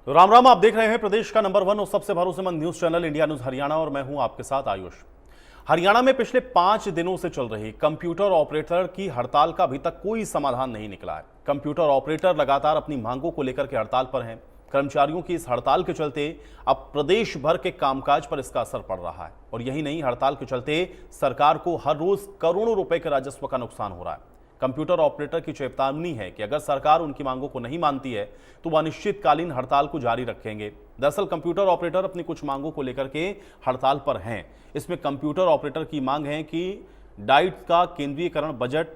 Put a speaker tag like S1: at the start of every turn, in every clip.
S1: तो राम राम, आप देख रहे हैं प्रदेश का नंबर 1 और सबसे भरोसेमंद news channel India news Haryana और मैं हूं आपके साथ आयुष। हरियाणा में पिछले 5 दिनों से चल रही कंप्यूटर ऑपरेटर की हड़ताल का अभी तक कोई समाधान नहीं निकला है। कंप्यूटर ऑपरेटर लगातार अपनी मांगों को लेकर के हड़ताल पर हैं। कर्मचारियों की इस हड़ताल के चलते अब प्रदेश भर के कामकाज पर इसका असर पड़ रहा है और यही नहीं, हड़ताल के चलते सरकार को हर रोज करोड़ों रुपए के राजस्व का नुकसान हो रहा है। कंप्यूटर ऑपरेटर की चेतावनी है कि अगर सरकार उनकी मांगों को नहीं मानती है तो वह अनिश्चितकालीन हड़ताल को जारी रखेंगे। दरअसल कंप्यूटर ऑपरेटर अपनी कुछ मांगों को लेकर के हड़ताल पर हैं। इसमें कंप्यूटर ऑपरेटर की मांग है कि डाइट का केंद्रीयकरण बजट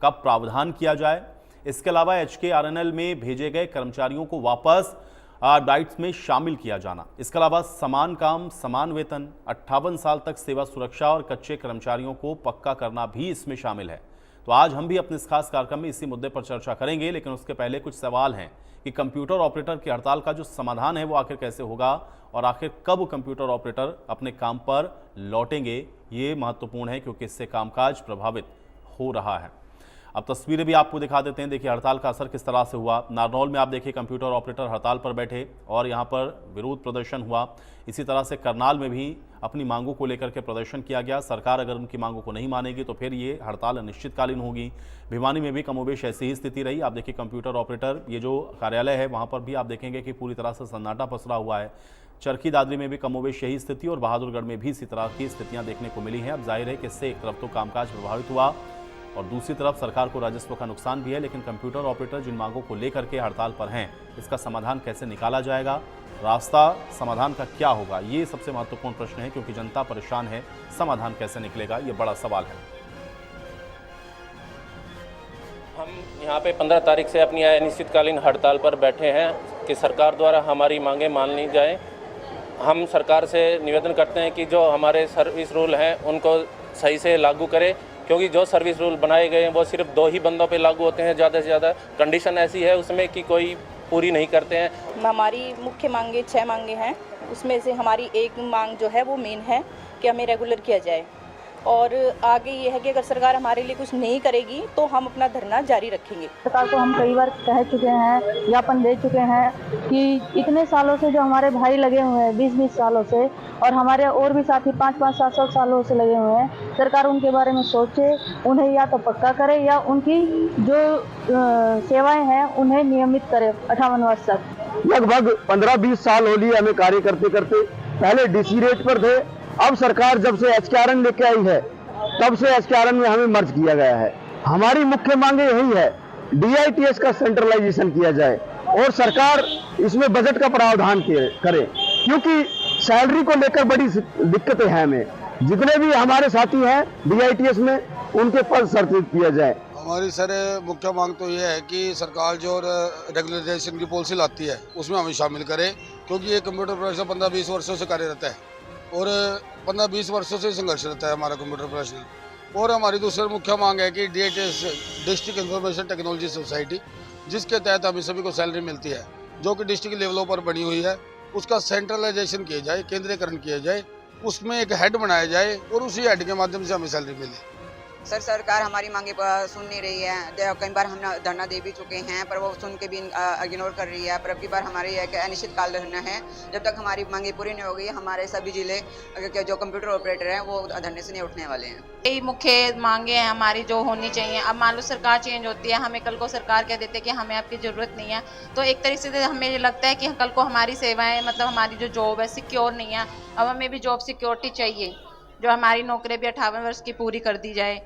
S1: का प्रावधान किया जाए। इसके अलावा HKRNL में भेजे गए कर्मचारियों को वापस डाइट्स में शामिल किया जाना। इसके अलावा समान काम समान वेतन, 58 साल तक सेवा सुरक्षा और कच्चे कर्मचारियों को पक्का करना भी इसमें शामिल है। तो आज हम भी अपने इस खास कार्यक्रम में इसी मुद्दे पर चर्चा करेंगे, लेकिन उसके पहले कुछ सवाल हैं कि कंप्यूटर ऑपरेटर की हड़ताल का जो समाधान है वो आखिर कैसे होगा और आखिर कब कंप्यूटर ऑपरेटर अपने काम पर लौटेंगे। ये महत्वपूर्ण है क्योंकि इससे कामकाज प्रभावित हो रहा है। अब तस्वीरें भी आपको दिखा देते हैं। देखिए हड़ताल का असर किस तरह से हुआ। नारनौल में आप देखिए कंप्यूटर ऑपरेटर हड़ताल पर बैठे और यहाँ पर विरोध प्रदर्शन हुआ। इसी तरह से करनाल में भी अपनी मांगों को लेकर के प्रदर्शन किया गया। सरकार अगर उनकी मांगों को नहीं मानेगी तो फिर ये हड़ताल अनिश्चितकालीन होगी। भिवानी में भी कमोबेश ऐसी ही स्थिति रही। आप देखिए कंप्यूटर ऑपरेटर ये जो कार्यालय है वहाँ पर भी आप देखेंगे कि पूरी तरह से सन्नाटा पसरा हुआ है। चरखी दादरी में भी कमोबेश यही स्थिति और बहादुरगढ़ में भी इसी तरह की स्थितियाँ देखने को मिली हैं। अब जाहिर है कि इससे एक तरफ तो कामकाज प्रभावित हुआ और दूसरी तरफ सरकार को राजस्व का नुकसान भी है। लेकिन कंप्यूटर ऑपरेटर जिन मांगों को लेकर के हड़ताल पर हैं, इसका समाधान कैसे निकाला जाएगा, रास्ता समाधान का क्या होगा, ये सबसे महत्वपूर्ण प्रश्न है क्योंकि जनता परेशान है। समाधान कैसे निकलेगा, ये बड़ा सवाल है।
S2: हम यहाँ पे 15 तारीख से अपनी अनिश्चितकालीन हड़ताल पर बैठे हैं कि सरकार द्वारा हमारी मांगें मान ली जाए। हम सरकार से निवेदन करते हैं कि जो हमारे सर्विस रूल हैं उनको सही से लागू करें, क्योंकि जो सर्विस रूल बनाए गए हैं वो सिर्फ 2 ही बंदों पे लागू होते हैं। ज़्यादा से ज़्यादा कंडीशन ऐसी है उसमें कि कोई पूरी नहीं करते हैं।
S3: हमारी मुख्य मांगे 6 मांगे हैं, उसमें से हमारी एक मांग जो है वो मेन है कि हमें रेगुलर किया जाए और आगे ये है कि अगर सरकार हमारे लिए कुछ नहीं करेगी तो हम अपना धरना जारी रखेंगे।
S4: सरकार को हम कई बार कह चुके हैं, ज्ञापन दे चुके हैं कि इतने सालों से जो हमारे भाई लगे हुए हैं 20-20 सालों से और हमारे और भी साथी 5-5, 7-7 सालों से लगे हुए हैं, सरकार उनके बारे में सोचे, उन्हें या तो पक्का करे या उनकी जो सेवाएं हैं उन्हें नियमित करे। 58 वर्ष तक
S5: लगभग 15-20 साल हो लिए हमें कार्य करते करते। पहले DC रेट पर थे, अब सरकार जब से HKRN लेके आई है तब से HKRN में हमें मर्ज किया गया है। हमारी मुख्य मांगे यही है, DITS का सेंट्रलाइजेशन किया जाए और सरकार इसमें बजट का प्रावधान करे, क्योंकि सैलरी को लेकर बड़ी दिक्कतें हैं। हमें जितने भी हमारे साथी हैं DITS में उनके पद संतुलित किया जाए।
S6: हमारी सर मुख्य मांग तो ये है कि सरकार जो रेगुलराइजेशन की पॉलिसी लाती है उसमें हमें शामिल करे, क्योंकि ये कंप्यूटर प्रोफेशन 15-20 वर्षों से कार्यरत है और 15-20 वर्षों से संघर्षरत है हमारा कंप्यूटर प्रोफेशनल। और हमारी दूसरी मुख्य मांग है कि DITS district information technology society, जिसके तहत हमें सभी को सैलरी मिलती है, जो कि डिस्ट्रिक्ट लेवलों पर बनी हुई है, उसका सेंट्रलाइजेशन किया जाए, केंद्रीयकरण किया जाए, उसमें एक हेड बनाया जाए और उसी हेड के माध्यम से हमें सैलरी मिले।
S7: सर सरकार हमारी मांगे सुन नहीं रही है। कई बार हम धरना दे भी चुके हैं पर वो सुन के भी इग्नोर कर रही है। पर अब की बार हमारी अनिश्चितकाल धरना है। जब तक हमारी मांगे पूरी नहीं होगी हमारे सभी जिले जो कंप्यूटर ऑपरेटर हैं वो धरने से नहीं उठने वाले हैं।
S8: यही मुख्य मांगे हैं हमारी जो होनी चाहिए। अब मान लो सरकार चेंज होती है, हमें कल को सरकार कह देते हैं कि हमें आपकी ज़रूरत नहीं है, तो एक तरीके से हमें ये लगता है कि कल को हमारी सेवाएँ मतलब हमारी जो जॉब है सिक्योर नहीं है। अब हमें भी जॉब सिक्योरिटी चाहिए, जो हमारी नौकरी भी 58 वर्ष की पूरी कर दी जाए।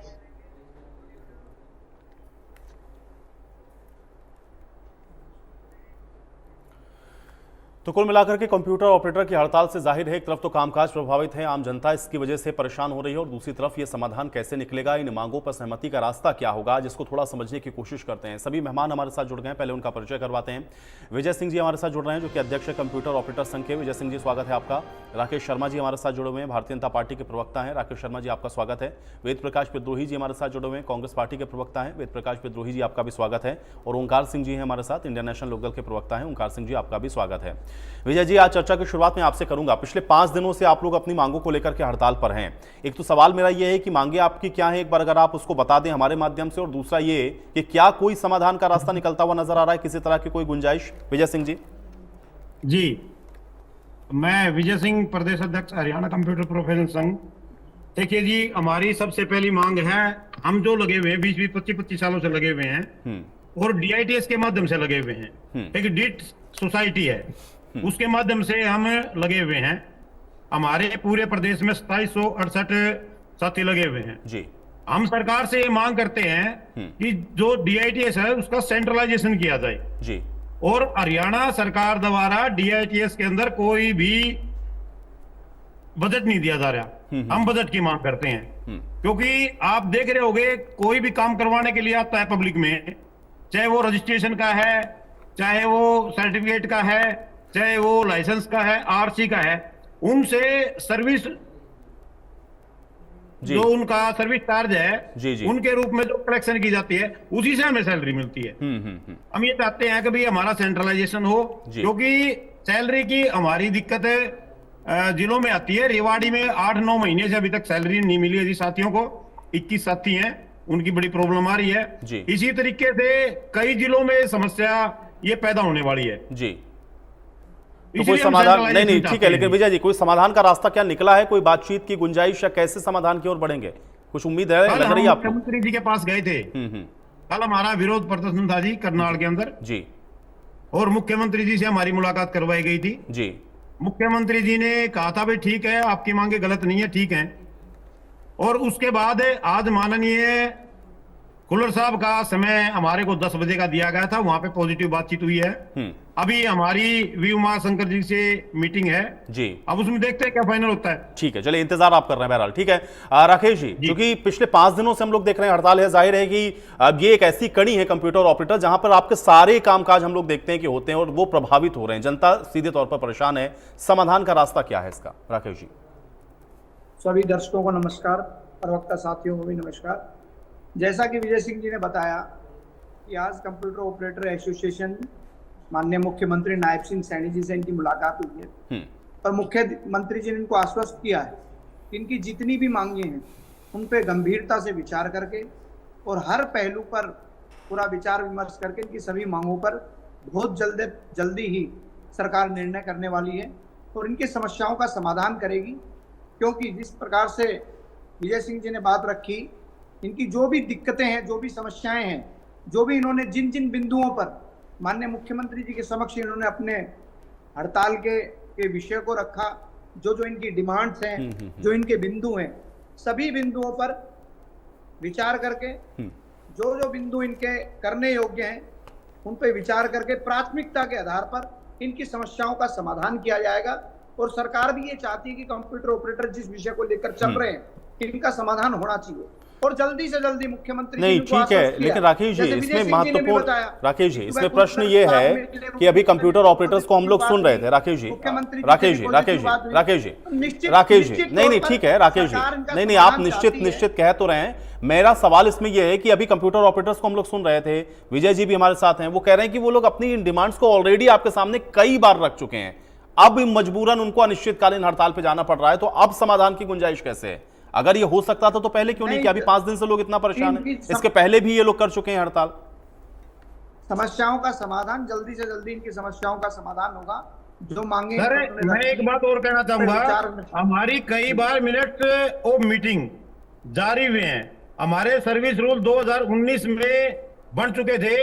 S1: तो कुल मिलाकर के कंप्यूटर ऑपरेटर की हड़ताल से जाहिर है एक तरफ तो कामकाज प्रभावित है, आम जनता इसकी वजह से परेशान हो रही है और दूसरी तरफ ये समाधान कैसे निकलेगा, इन मांगों पर सहमति का रास्ता क्या होगा, जिसको थोड़ा समझने की कोशिश करते हैं। सभी मेहमान हमारे साथ जुड़ गए हैं, पहले उनका परिचय करवाते हैं। विजय सिंह जी हमारे साथ जुड़ रहे हैं जो कि अध्यक्ष कंप्यूटर ऑपरेटर संघ के। विजय सिंह जी स्वागत है आपका। राकेश शर्मा जी हमारे साथ जुड़े हुए हैं, भारतीय जनता पार्टी के प्रवक्ता हैं। राकेश शर्मा जी आपका स्वागत है। वेद प्रकाश विद्रोही जी हमारे साथ जुड़े हुए हैं, कांग्रेस पार्टी के प्रवक्ता हैं। वेद प्रकाश विद्रोही जी आपका भी स्वागत है। और ओंकार सिंह जी हैं हमारे साथ, इंडियन नेशनल लोकदल के प्रवक्ता हैं। ओंकार सिंह जी आपका भी स्वागत है। विजय जी आज चर्चा की शुरुआत में आपसे करूंगा। पिछले 5 दिनों से आप लोग अपनी मांगों को लेकर के हड़ताल पर हैं। एक तो सवाल मेरा यह है कि मांगे आपकी क्या है, एक बार अगर आप उसको बता दें हमारे माध्यम से, और दूसरा ये कि क्या कोई समाधान का रास्ता निकलता हुआ नजर आ रहा है, किसी तरह की कोई गुंजाइश? विजय सिंह जी।
S9: जी, मैं विजय सिंह, प्रदेश अध्यक्ष हरियाणा कंप्यूटर प्रोफेशनल संघ। देखिए जी, हमारी सबसे पहली मांग है, हम जो लगे हुए हैं 20-20, 25-25 सालों से लगे हुए हैं और DITS के माध्यम से लगे हुए हैं। एक डीट सोसाइटी है, उसके माध्यम से हम लगे हुए हैं। हमारे पूरे प्रदेश में 2768 साथी लगे हुए हैं
S1: जी।
S9: हम सरकार से ये मांग करते हैं कि जो DITS है उसका सेंट्रलाइजेशन किया जाए
S1: जी।
S9: और हरियाणा सरकार द्वारा DITS के अंदर कोई भी बजट नहीं दिया जा रहा। हम बजट की मांग करते हैं, क्योंकि आप देख रहे होंगे कोई भी काम करवाने के लिए आता है पब्लिक में, चाहे वो रजिस्ट्रेशन का है, चाहे वो सर्टिफिकेट का है, चाहे वो लाइसेंस का है, RC का है, उनसे सर्विस जो उनका सर्विस चार्ज है
S1: जी।
S9: उनके रूप में जो कलेक्शन की जाती है उसी से हमें सैलरी मिलती है। हम ये चाहते हैं कि भाई हमारा सेंट्रलाइजेशन हो, क्योंकि सैलरी की हमारी दिक्कत जिलों में आती है। रेवाड़ी में 8-9 महीने से अभी तक सैलरी नहीं मिली है जी साथियों को। 21 साथी हैं, उनकी बड़ी प्रॉब्लम आ रही है। इसी तरीके से कई जिलों में समस्या ये पैदा होने वाली है
S1: जी। तो कोई समाधान नहीं, ठीक है, लेकिन विजय जी कोई समाधान का रास्ता क्या निकला है? कोई बातचीत की गुंजाइश या कैसे समाधान की ओर बढ़ेंगे? कुछ उम्मीद है, लग रही है आपको?
S9: मुख्यमंत्री जी के पास गए थे, कल हमारा विरोध प्रदर्शन था जी करनाल के अंदर
S1: जी,
S9: और मुख्यमंत्री जी से हमारी मुलाकात करवाई गई थी
S1: जी।
S9: मुख्यमंत्री जी ने कहा था भाई ठीक है, आपकी मांगे गलत नहीं है, ठीक है। और उसके बाद आज माननीय खुल्लर साहब का समय हमारे को 10 बजे का दिया गया था, वहां पे पॉजिटिव बातचीत हुई है। अभी हमारी वी उमाशंकर जी से मीटिंग है
S1: जी,
S9: अब उसमें देखते हैं क्या फाइनल होता है।
S1: ठीक है, चलिए इंतजार आप कर रहे हैं बहरहाल। ठीक है राकेश जी, क्योंकि पिछले 5 दिनों से हम लोग देख रहे हैं हड़ताल है, जाहिर है कि अब ये एक ऐसी कड़ी है कंप्यूटर ऑपरेटर जहां पर आपके सारे कामकाज हम लोग देखते हैं कि होते हैं और वो प्रभावित हो रहे हैं, जनता सीधे तौर पर परेशान है। समाधान का रास्ता क्या है इसका, राकेश जी?
S10: सभी दर्शकों को नमस्कार, प्रवक्ता साथियों को भी नमस्कार। जैसा कि विजय सिंह जी ने बताया कि आज कंप्यूटर ऑपरेटर एसोसिएशन माननीय मुख्यमंत्री नायब सिंह सैनी जी से इनकी मुलाकात हुई है और मुख्यमंत्री जी ने इनको आश्वस्त किया है कि इनकी जितनी भी मांगे हैं उन पे गंभीरता से विचार करके और हर पहलू पर पूरा विचार विमर्श करके इनकी सभी मांगों पर बहुत जल्दी ही सरकार निर्णय करने वाली है और इनकी समस्याओं का समाधान करेगी। क्योंकि जिस प्रकार से विजय सिंह जी ने बात रखी, इनकी जो भी दिक्कतें हैं, जो भी समस्याएं हैं, जो भी इन्होंने जिन जिन बिंदुओं पर माननीय मुख्यमंत्री जी के समक्ष इन्होंने अपने हड़ताल के विषय को रखा, जो इनकी डिमांड्स हैं, जो इनके बिंदु हैं, सभी बिंदुओं पर विचार करके जो बिंदु इनके करने योग्य हैं उन पर विचार करके प्राथमिकता के आधार पर इनकी समस्याओं का समाधान किया जाएगा। और सरकार भी ये चाहती है कि कंप्यूटर ऑपरेटर जिस विषय को लेकर चल रहे हैं इनका समाधान होना चाहिए और जल्दी से जल्दी मुख्यमंत्री
S1: नहीं, ठीक है, लेकिन राकेश जी इसमें महत्वपूर्ण, राकेश जी इसमें प्रश्न ये है कि अभी कंप्यूटर ऑपरेटर्स को हम लोग सुन रहे थे, राकेश जी, नहीं, ठीक है राकेश जी, नहीं, आप निश्चित कह तो रहे हैं। मेरा सवाल इसमें यह है कि अभी कंप्यूटर ऑपरेटर्स को हम लोग सुन रहे थे, विजय जी भी हमारे साथ हैं, वो कह रहे हैं कि वो लोग अपनी इन डिमांड्स को ऑलरेडी आपके सामने कई बार रख चुके हैं, अब मजबूरन उनको अनिश्चितकालीन हड़ताल पे जाना पड़ रहा है, तो अब समाधान की गुंजाइश कैसे है? अगर ये हो सकता था तो पहले क्यों नहीं किया? अभी 5 दिन से लोग इतना परेशान हैं, इसके पहले भी ये लोग कर चुके हैं हड़ताल।
S10: समस्याओं का समाधान जल्दी से जल्दी, इनकी समस्याओं का समाधान होगा। जो मांगे,
S9: मैं एक बात और कहना चाहूंगा, हमारी कई बार मिनट ऑफ मीटिंग जारी हुए हैं, हमारे सर्विस रूल 2019 में बन चुके थे,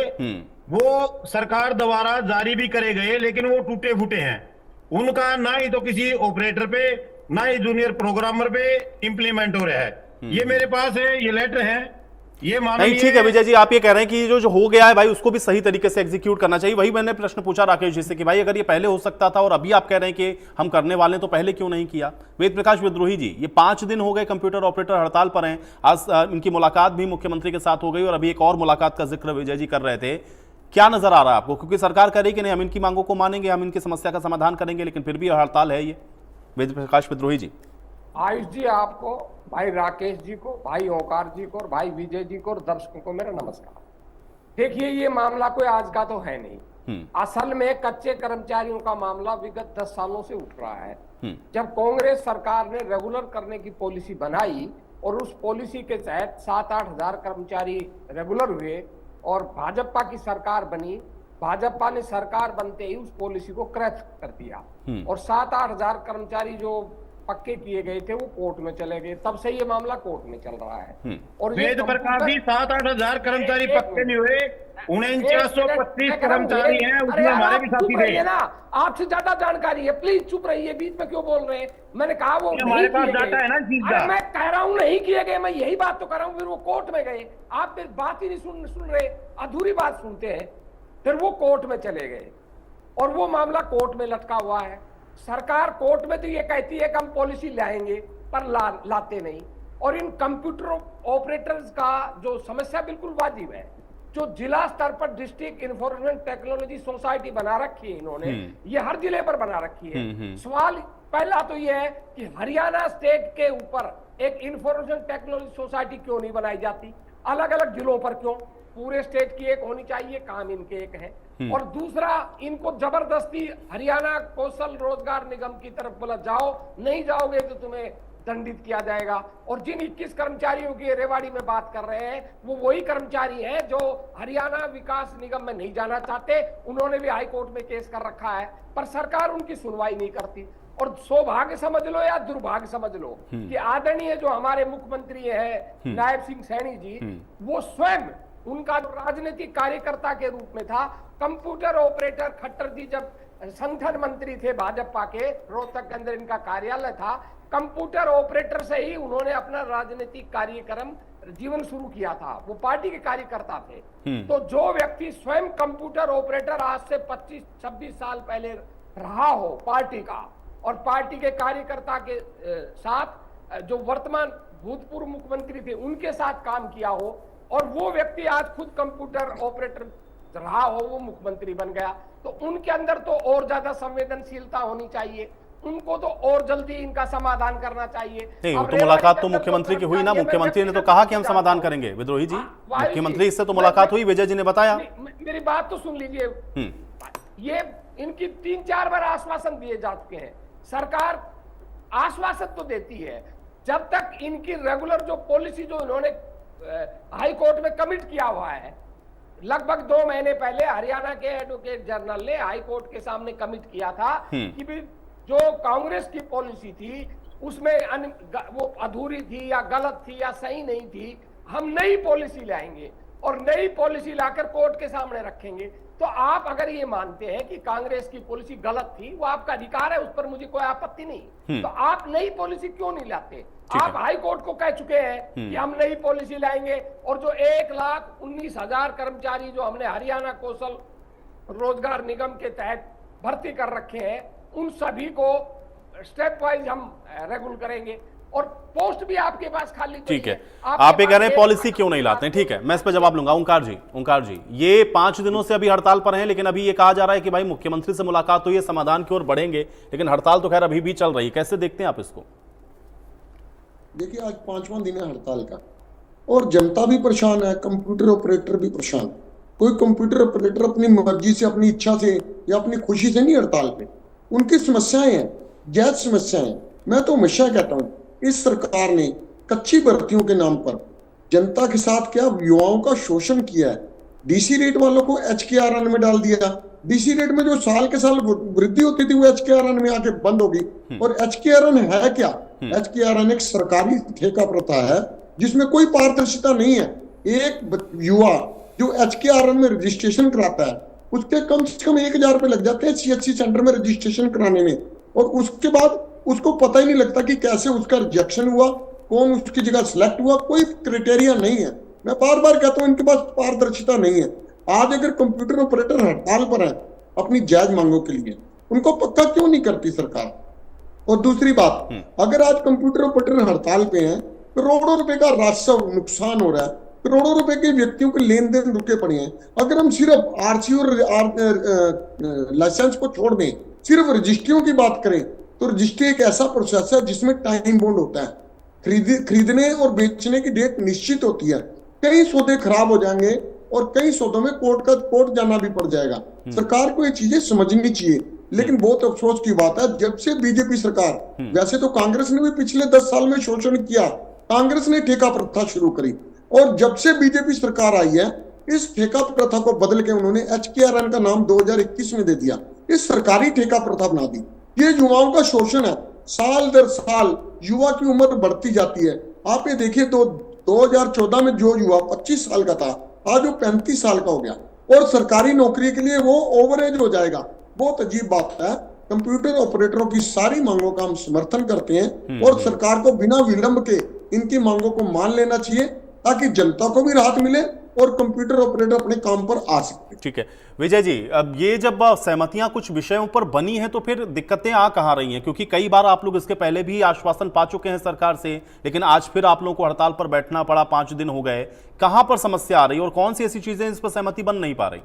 S9: वो सरकार द्वारा जारी भी करे गए, लेकिन वो टूटे फूटे हैं। उनका ना ही तो किसी ऑपरेटर पे ना ही जूनियर प्रोग्रामर पे इंप्लीमेंट हो रहा है। ये मेरे पास है, ये लेटर है, ये
S1: नहीं, ठीक है विजय जी, आप ये कह रहे हैं कि जो हो गया है भाई उसको भी सही तरीके से एग्जीक्यूट करना चाहिए। वही मैंने प्रश्न पूछा राकेश जी से कि भाई अगर ये पहले हो सकता था और अभी आप कह रहे हैं कि हम करने वाले हैं, तो पहले क्यों नहीं किया? वेद प्रकाश विद्रोही जी, ये 5 दिन हो गए कंप्यूटर ऑपरेटर हड़ताल पर हैं, आज इनकी मुलाकात भी मुख्यमंत्री के साथ हो गई और अभी एक और मुलाकात का जिक्र विजय जी कर रहे थे। क्या नजर आ रहा है आपको? क्योंकि सरकार कह रही है कि नहीं, हम इनकी मांगों को मानेंगे, हम इनकी समस्या का समाधान करेंगे, लेकिन फिर भी हड़ताल है ये। वेद प्रकाश विद्रोही जी।
S11: आयुष जी, आपको, भाई राकेश जी को, भाई ओंकार जी को और भाई विजय जी को और दर्शकों को मेरा नमस्कार। देखिए, ये मामला कोई आज का तो है नहीं। असल में कच्चे कर्मचारियों का मामला विगत 10 सालों से उठ रहा है। जब कांग्रेस सरकार ने रेगुलर करने की पॉलिसी बनाई और उस पॉलिसी के तहत 7-8 हजार कर्मचारी रेगुलर हुए और भाजपा की सरकार बनी, भाजपा ने सरकार बनते ही उस पॉलिसी को क्रैश कर दिया और 7-8 हजार कर्मचारी जो पक्के किए गए थे वो कोर्ट में चले गए। तब से ये मामला कोर्ट में चल रहा है। और
S9: वेद प्रकाश जी 7-8 हजार कर्मचारी पक्के नहीं हुए, 4925 कर्मचारी हैं, उसमें हमारे भी साथी थे
S11: ना। आपसे ज्यादा जानकारी है, प्लीज चुप रहिए, बीच में क्यों बोल रहे हैं? मैंने कहा वो
S9: हमारे पास डाटा है ना चीज का।
S11: मैं कह रहा हूँ नहीं किए गए, मैं यही बात तो कर रहा हूँ। फिर वो कोर्ट में गए, आप फिर बात ही नहीं सुन रहे, अधूरी बात सुनते हैं। फिर वो कोर्ट में चले गए और वो मामला कोर्ट में लटका हुआ है। सरकार कोर्ट में तो ये कहती है कि हम पॉलिसी लाएंगे, पर लाते नहीं। और इन कंप्यूटर ऑपरेटर्स का जो समस्या बिल्कुल वाजिब है, जो जिला स्तर पर डिस्ट्रिक्ट इंफॉर्मेशन टेक्नोलॉजी सोसाइटी बना रखी है इन्होंने, ये हर जिले पर बना रखी है। सवाल पहला तो ये है कि हरियाणा स्टेट के ऊपर एक इंफॉर्मेशन टेक्नोलॉजी सोसाइटी क्यों नहीं बनाई जाती? अलग अलग जिलों पर क्यों? पूरे स्टेट की एक होनी चाहिए, काम इनके एक है। और दूसरा, इनको जबरदस्ती हरियाणा कौशल रोजगार निगम की तरफ बोला जाओ, नहीं जाओगे तो तुम्हें दंडित किया जाएगा। और जिन 21 कर्मचारियों की रेवाड़ी में बात कर रहे हैं, वो वही कर्मचारी हैं जो हरियाणा विकास निगम में नहीं जाना चाहते। उन्होंने भी हाई कोर्ट में केस कर रखा है, पर सरकार उनकी सुनवाई नहीं करती। और सौभाग्य समझ लो या दुर्भाग्य समझ लो कि आदरणीय जो हमारे मुख्यमंत्री हैं नायब सिंह सैनी जी, वो स्वयं उनका जो राजनीतिक कार्यकर्ता के रूप में था, कंप्यूटर ऑपरेटर खट्टर जी जब संगठन मंत्री थे भाजपा के, रोहतक के अंदर इनका कार्यालय था, कंप्यूटर ऑपरेटर से ही उन्होंने अपना राजनीतिक कार्यक्रम जीवन शुरू किया था। वो पार्टी के कार्यकर्ता थे। तो जो व्यक्ति स्वयं कंप्यूटर ऑपरेटर आज से 25-26 साल पहले रहा हो पार्टी का, और पार्टी के कार्यकर्ता के साथ जो वर्तमान भूतपूर्व मुख्यमंत्री थे उनके साथ काम किया हो, और वो व्यक्ति आज खुद कंप्यूटर ऑपरेटर रहा हो, वो मुख्यमंत्री बन गया, तो उनके अंदर तो और ज्यादा संवेदनशीलता होनी चाहिए। उनको तो और जल्दी इनका समाधान करना चाहिए।
S1: नहीं, तो मुलाकात तो मुख्यमंत्री की हुई ना, मुख्यमंत्री ने तो कहा कि हम समाधान करेंगे। विद्रोही जी, मुख्यमंत्री से तो मुलाकात हुई, विजय जी ने बताया।
S11: मेरी बात तो सुन लीजिए। ये इनकी 3-4 बार आश्वासन दिए जा चुके हैं। सरकार आश्वासन तो देती है, जब तक इनकी रेगुलर जो पॉलिसी जो इन्होंने हाई कोर्ट में कमिट किया हुआ है, लगभग 2 महीने पहले हरियाणा के एडवोकेट जनरल ने हाई कोर्ट के सामने कमिट किया था कि भी जो कांग्रेस की पॉलिसी थी उसमें वो अधूरी थी या गलत थी या सही नहीं थी, हम नई पॉलिसी लाएंगे और नई पॉलिसी लाकर कोर्ट के सामने रखेंगे। तो आप अगर ये मानते हैं कि कांग्रेस की पॉलिसी गलत थी, वो आपका अधिकार है, उस पर मुझे कोई आपत्ति नहीं। तो आप नई पॉलिसी क्यों नहीं लाते? आप हाई कोर्ट को कह चुके हैं कि हम नई पॉलिसी लाएंगे, और जो 1,19,000 कर्मचारी जो हमने हरियाणा कौशल रोजगार निगम के तहत भर्ती कर रखे हैं, उन सभी को स्टेप वाइज हम रेगुलर करेंगे। और पोस्ट भी आपके पास खाली
S1: ठीक है। आप ये कह रहे हैं पॉलिसी क्यों नहीं लाते हैं, ठीक है, मैं इस पर जवाब लूंगा। ओंकार जी, ये 5 दिनों से अभी हड़ताल पर हैं, लेकिन अभी ये कहा जा रहा है कि भाई मुख्यमंत्री से मुलाकात हुई है, समाधान की ओर बढ़ेंगे, लेकिन हड़ताल तो खैर अभी भी चल रही है। कैसे देखते हैं आप इसको?
S12: देखिए, आज 5वां दिन है हड़ताल का और जनता भी परेशान है, कंप्यूटर ऑपरेटर भी परेशान। कोई कंप्यूटर ऑपरेटर अपनी मर्जी से, अपनी इच्छा से या अपनी खुशी से नहीं हड़ताल पे, उनकी समस्याएं हैं, जायज समस्याएं। मैं तो हमेशा कहता हूँ, इस सरकार ने कच्ची भर्तियों के नाम पर जनता के साथ क्या युवाओं का शोषण किया है। डीसी रेट वालों को HKRN में डाल दिया। डीसी रेट में जो साल के साल वृद्धि होती थी वो HKRN में आके बंद होगी। और HKRN है क्या? HKRN एक सरकारी ठेका प्रथा है जिसमें कोई पारदर्शिता नहीं है। एक युवा जो HKRN में रजिस्ट्रेशन कराता है उसके कम से कम 1,000 रुपए लग जाते हैं CHC सेंटर में रजिस्ट्रेशन कराने में, और उसके बाद उसको पता ही नहीं लगता कि कैसे उसका रिजेक्शन हुआ, कौन उसकी जगह सिलेक्ट हुआ, कोई क्राइटेरिया नहीं है। मैं बार बार कहता हूं, इनके पास पारदर्शिता नहीं है। आज अगर कंप्यूटर ऑपरेटर हड़ताल पर है अपनी जायज मांगों के लिए, उनको पक्का क्यों नहीं करती सरकार? और दूसरी बात, अगर आज कंप्यूटर ऑपरेटर हड़ताल पे हैं, करोड़ों रुपए का राजस्व नुकसान हो रहा है, करोड़ों रुपए के व्यक्तियों के लेन देन रुके पड़े हैं। अगर हम सिर्फ RC और लाइसेंस को छोड़ दें, सिर्फ रजिस्ट्रियों की बात करें, तो रजिस्ट्री एक ऐसा प्रोसेस है जिसमें टाइम बॉन्ड होता है। खरीदने और बेचने की डेट निश्चित होती है। कई सौदे खराब हो जाएंगे और कई सौदों में कोर्ट जाना भी पड़ जाएगा। सरकार को ये चीजें समझनी चाहिए। लेकिन बहुत अफसोस की बात है, जब से बीजेपी सरकार, वैसे तो कांग्रेस ने भी पिछले 10 साल में शोषण किया, कांग्रेस ने ठेका प्रथा शुरू करी, और जब से बीजेपी सरकार आई है इस ठेका प्रथा को बदल के उन्होंने HKRN का नाम 2021 में दे दिया, इस सरकारी ठेका प्रथा बना दी। ये युवाओं का शोषण है, साल दर साल युवा की उम्र बढ़ती जाती है। आप ये देखिए तो 2014 में जो युवा 25 साल का था, आज वो 35 साल का हो गया और सरकारी नौकरी के लिए वो ओवरेज हो जाएगा। बहुत अजीब बात है। कंप्यूटर ऑपरेटरों की सारी मांगों का हम समर्थन करते हैं और सरकार को बिना विलंब के इनकी मांगों को मान लेना चाहिए ताकि जनता को भी राहत मिले और कंप्यूटर ऑपरेटर अपने काम पर आ सके।
S1: ठीक है विजय जी, अब ये जब सहमतियां कुछ विषयों पर बनी हैं तो फिर दिक्कतें आ कहां रही हैं? क्योंकि कई बार आप लोग इसके पहले भी आश्वासन पा चुके हैं सरकार से, लेकिन आज फिर आप लोगों को हड़ताल पर बैठना पड़ा, 5 दिन हो गए। कहां पर समस्या आ रही है और कौन सी ऐसी चीजें इस पर सहमति बन नहीं पा रही?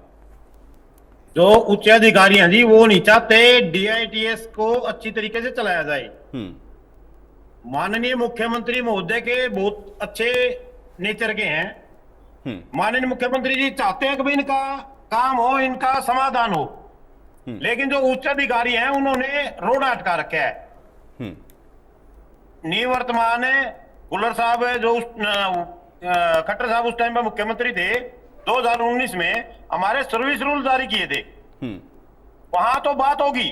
S9: जो उच्च अधिकारी हैं जी, वो नहीं चाहते DITS को अच्छी तरीके से चलाया जाए। माननीय मुख्यमंत्री महोदय के बहुत अच्छे नेचर के हैं। माननीय मुख्यमंत्री जी चाहते हैं कि भाई इनका काम हो, इनका समाधान हो, लेकिन जो उच्च अधिकारी हैं उन्होंने रोड अटका रखा है। निवर्तमान गुलर साहब जो खट्टर साहब उस टाइम पर मुख्यमंत्री थे, 2019 में हमारे सर्विस रूल जारी किए थे। वहां तो बात होगी,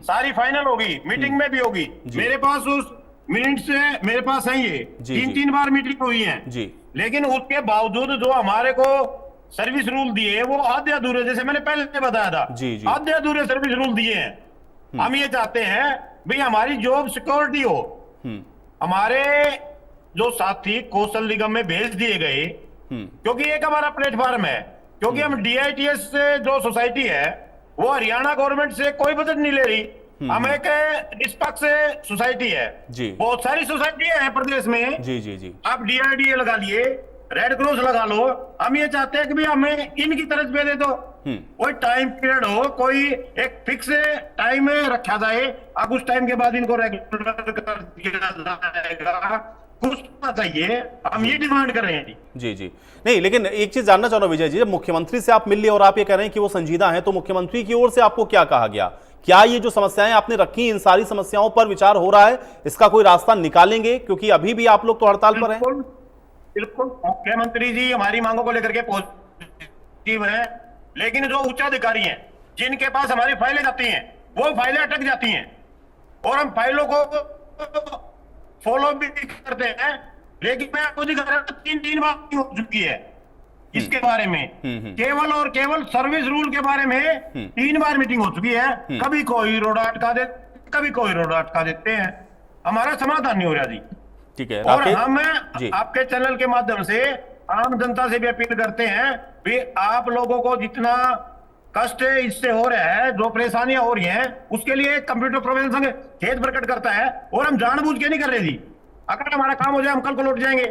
S9: सारी फाइनल होगी, मीटिंग में भी होगी। मेरे पास उस मिनट से मेरे पास है ये 3 बार मीटिंग हुई है
S1: जी।
S9: लेकिन उसके बावजूद जो हमारे को सर्विस रूल दिए वो आधे अधूरे, जैसे मैंने पहले बताया था, आधे अधूरे सर्विस रूल दिए हैं। हम ये चाहते हैं भाई हमारी जॉब सिक्योरिटी हो। हमारे जो साथी कौशल निगम में भेज दिए गए, क्योंकि एक हमारा प्लेटफॉर्म है, क्योंकि हम DITS से जो सोसाइटी है वो हरियाणा गवर्नमेंट से कोई बजट नहीं ले रही। हम एक निष्पक्ष सोसाइटी है जी। बहुत सारी सोसाइटी है प्रदेश में
S1: जी जी जी।
S9: आप DRDA लगा लिए, रेड क्रॉस लगा लो। हम ये चाहते हैं कि भाई हमें इनकी तरफ पे दे दो, कोई टाइम पीरियड हो, कोई एक फिक्स टाइम में रखा जाए, अब उस टाइम के बाद इनको रेगुलर कर दिया जाएगा, कुछ चाहिए। हम ये डिमांड कर रहे हैं
S1: जी जी। नहीं, लेकिन एक चीज जानना चाह रहा हूं विजय जी, जब मुख्यमंत्री से आप मिल लिए और आप ये कह रहे हैं कि वो संजीदा हैं, तो मुख्यमंत्री की ओर से आपको क्या कहा गया? क्या ये जो समस्याएं आपने रखी, इन सारी समस्याओं पर विचार हो रहा है, इसका कोई रास्ता निकालेंगे? क्योंकि अभी भी आप लोग तो हड़ताल पर हैं।
S9: बिल्कुल, मुख्यमंत्री जी हमारी मांगों को लेकर के पॉजिटिव है, लेकिन जो उच्च अधिकारी हैं जिनके पास हमारी फाइलें जाती हैं, वो फाइलें अटक जाती हैं और हम फाइलों को फॉलो भी करते हैं। लेकिन मैं आपको दिखा रहा हूं 3 बार हो चुकी है इसके बारे में, केवल और केवल सर्विस रूल के बारे में 3 बार मीटिंग हो चुकी है। कभी कोई रोड अटका दे, कभी कोई रोड अटका देते हैं, हमारा समाधान नहीं हो रहा जी।
S1: ठीक है,
S9: और हम आपके चैनल के माध्यम से आम जनता से भी अपील करते हैं कि आप लोगों को जितना कष्ट इससे हो रहा है, जो परेशानियां हो रही हैं, उसके लिए कंप्यूटर प्रोफेशनल संघ खेद प्रकट करता है और हम जानबूझ के नहीं कर रहे जी। अगर हमारा काम हो जाए हम कल को लौट जाएंगे,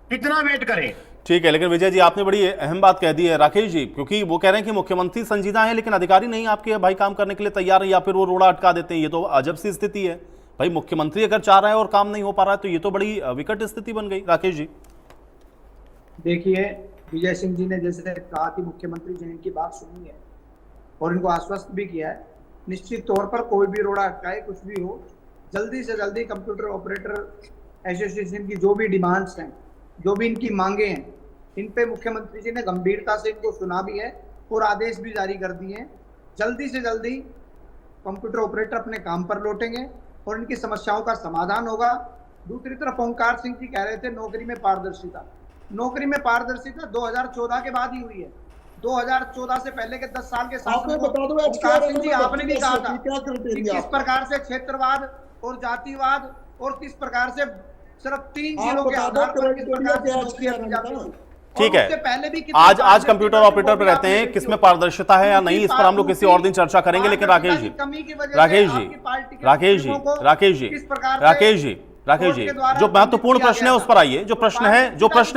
S9: कितना वेट करें।
S1: ठीक है, लेकिन विजय जी आपने बड़ी अहम बात कह दी है राकेश जी, क्योंकि वो कह रहे हैं कि मुख्यमंत्री संजीदा है लेकिन अधिकारी नहीं आपके भाई काम करने के लिए तैयार है, या फिर वो रोड़ा अटका देते हैं। ये तो अजब सी स्थिति है भाई। मुख्यमंत्री अगर चाह रहा है और काम नहीं हो पा रहा है तो ये तो बड़ी विकट स्थिति बन गई। राकेश जी
S10: देखिए, विजय सिंह जी ने जैसे कहा कि मुख्यमंत्री जी ने इनकी बात सुनी है और इनको आश्वस्त भी किया है, निश्चित तौर पर कोई भी रोड़ा अटकाए, कुछ भी हो, जल्दी से जल्दी कंप्यूटर ऑपरेटर एसोसिएशन की जो भी डिमांड्स हैं, जो भी इनकी मांगे हैं, इन पे मुख्यमंत्री जी ने गंभीरता से इनको सुना भी है और आदेश भी जारी कर दिए हैं। जल्दी से जल्दी कंप्यूटर ऑपरेटर अपने काम पर लौटेंगे और इनकी समस्याओं का समाधान होगा। दूसरी तरफ ओंकार सिंह जी कह रहे थे नौकरी में पारदर्शिता। नौकरी में पारदर्शिता 2014 के बाद ही हुई है। 2014 से पहले के 10 साल के शासन में ओंकार सिंह जी आपने भी कहा था कि किस प्रकार से क्षेत्रवाद और जातिवाद और किस प्रकार से सिर्फ 3 जिलों के आधार पर किस प्रकार से नौकरियां दी जाती थी।
S1: ठीक है, आज कंप्यूटर ऑपरेटर पे रहते हैं, किसमें पारदर्शिता है या नहीं, इस पर हम लोग किसी और दिन चर्चा करेंगे। लेकिन राकेश जी जो महत्वपूर्ण प्रश्न है उस पर आइए, जो प्रश्न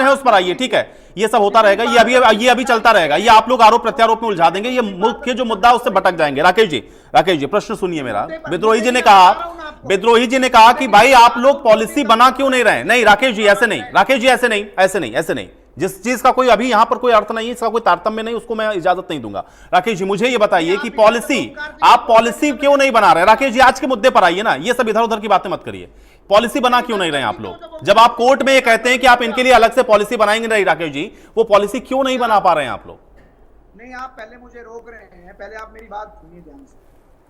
S1: है उस पर आइए। ठीक है, ये सब होता रहेगा, ये अभी चलता रहेगा, ये आप लोग आरोप प्रत्यारोप में उलझा देंगे, ये मुख्य जो मुद्दा उससे भटक जाएंगे। राकेश जी प्रश्न सुनिए मेरा। विद्रोही जी ने कहा कि भाई आप लोग पॉलिसी बना क्यों नहीं रहे? नहीं राकेश जी ऐसे नहीं, जिस चीज का कोई अभी यहां पर कोई अर्थ नहीं है, इसका कोई तारतम्य नहीं, उसको मैं इजाजत नहीं दूंगा। राकेश जी मुझे ये बताइए कि आप पॉलिसी क्यों नहीं बना रहे? राकेश जी आज के मुद्दे पर आइए ना, ये सब इधर उधर की बातें मत करिए। पॉलिसी बना क्यों नहीं रहे आप लोग? जब आप कोर्ट में ये कहते हैं कि आप इनके लिए अलग से पॉलिसी बनाएंगे नहीं राकेश जी, वो पॉलिसी क्यों नहीं बना पा रहे हैं आप लोग?
S10: नहीं, आप पहले मुझे रोक रहे हैं, पहले आप मेरी बात सुनिए ध्यान से।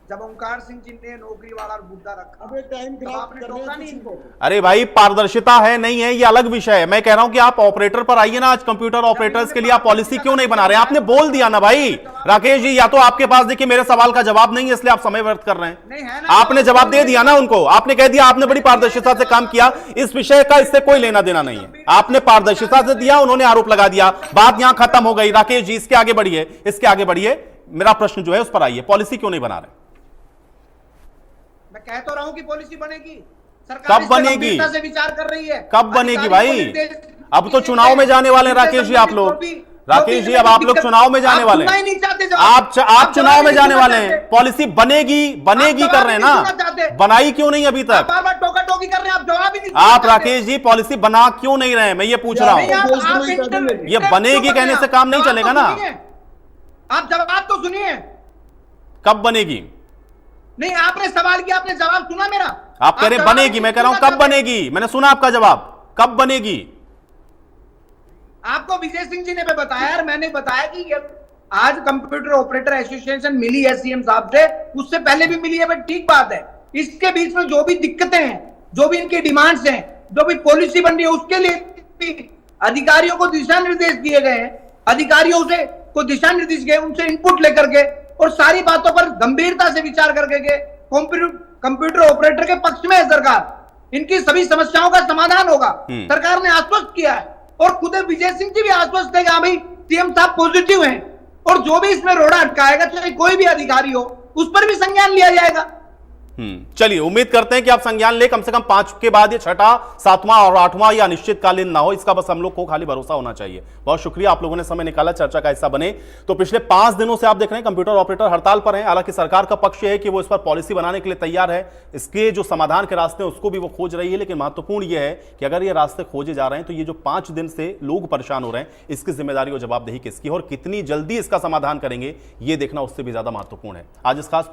S10: जब ओंकार सिंह जी ने नौकरी वाला मुद्दा रखा, तो आपने टोका नहीं इनको।
S1: अरे भाई, पारदर्शिता है नहीं है ये अलग विषय है। मैं कह रहा हूं कि आप ऑपरेटर पर आइए ना, आज कंप्यूटर ऑपरेटर्स के लिए आप पॉलिसी क्यों नहीं बना रहे? आपने बोल दिया ना भाई राकेश जी, या तो आपके पास देखिए मेरे सवाल का जवाब नहीं है इसलिए आप समय व्यर्थ कर रहे हैं। आपने जवाब दे दिया ना उनको, आपने कह दिया आपने बड़ी पारदर्शिता से काम किया, इस विषय का इससे कोई लेना देना नहीं है। आपने पारदर्शिता से दिया, उन्होंने आरोप लगा दिया, बात यहां खत्म हो गई। राकेश जी इसके आगे बढ़िए, इसके आगे बढ़िए। मेरा प्रश्न जो है उस पर आइए, पॉलिसी क्यों नहीं बना रहे?
S10: मैं कह तो रहा हूं कि पॉलिसी बनेगी,
S1: कब बनेगी?
S10: से विचार कर रही है।
S1: कब बनेगी भाई? अब तो चुनाव में जाने वाले हैं राकेश जी आप लोग। राकेश जी अब आप लोग चुनाव में जाने वाले हैं, आप चुनाव में जाने वाले हैं। पॉलिसी बनेगी बनेगी कर रहे हैं ना, बनाई क्यों नहीं अभी तक?
S10: बार बार टोका टोकी कर रहे हैं, आप जवाब ही नहीं।
S1: आप राकेश जी पॉलिसी बना क्यों नहीं रहे हैं, मैं ये पूछ रहा हूं। ये बनेगी कहने से काम नहीं चलेगा ना,
S10: आप जवाब तो सुनिए।
S1: कब बनेगी?
S10: नहीं, आपने सवाल किया, आपने जवाब सुना मेरा।
S1: आप कह रहे बनेगी, मैं कह रहा हूं कब बनेगी। मैंने सुना आपका जवाब, कब बनेगी?
S10: आपको विजय सिंह जी ने भी बताया और मैंने बताया कि आज कंप्यूटर ऑपरेटर एसोसिएशन मिली है सीएम साहब से, उससे पहले भी मिली है, बट ठीक बात है। इसके बीच में जो भी दिक्कतें हैं, जो भी इनकी डिमांड्स हैं, जो भी पॉलिसी बन रही है, उसके लिए अधिकारियों को दिशा निर्देश दिए गए हैं। अधिकारियों से को दिशा निर्देश गए, उनसे इनपुट लेकर के और सारी बातों पर गंभीरता से विचार करके कंप्यूटर ऑपरेटर के पक्ष में है सरकार। इनकी सभी समस्याओं का समाधान होगा, सरकार ने आश्वस्त किया है। और खुद विजय सिंह जी भी आश्वस्त है कि हाँ भाई सीएम साहब पॉजिटिव हैं, और जो भी इसमें रोड़ा अटकाएगा, चाहे कोई भी अधिकारी हो, उस पर भी संज्ञान लिया जाएगा।
S1: चलिए, उम्मीद करते हैं कि आप संज्ञान ले, कम से कम 5 के बाद ये 6वां, 7वां और 8वां या अनिश्चितकालीन ना हो, इसका बस हम लोग को खाली भरोसा होना चाहिए। बहुत शुक्रिया, आप लोगों ने समय निकाला, चर्चा का हिस्सा बने। तो पिछले 5 दिनों से आप देख रहे हैं कंप्यूटर ऑपरेटर हड़ताल पर हैं। हालांकि सरकार का पक्ष है कि वो इस पर पॉलिसी बनाने के लिए तैयार है, इसके जो समाधान के रास्ते हैं उसको भी वो खोज रही है। लेकिन महत्वपूर्ण यह है कि अगर ये रास्ते खोजे जा रहे हैं तो ये जो 5 दिन से लोग परेशान हो रहे हैं, इसकी जिम्मेदारी और जवाबदेही किसकी है और कितनी जल्दी इसका समाधान करेंगे, ये देखना उससे भी ज्यादा महत्वपूर्ण है। आज इस खास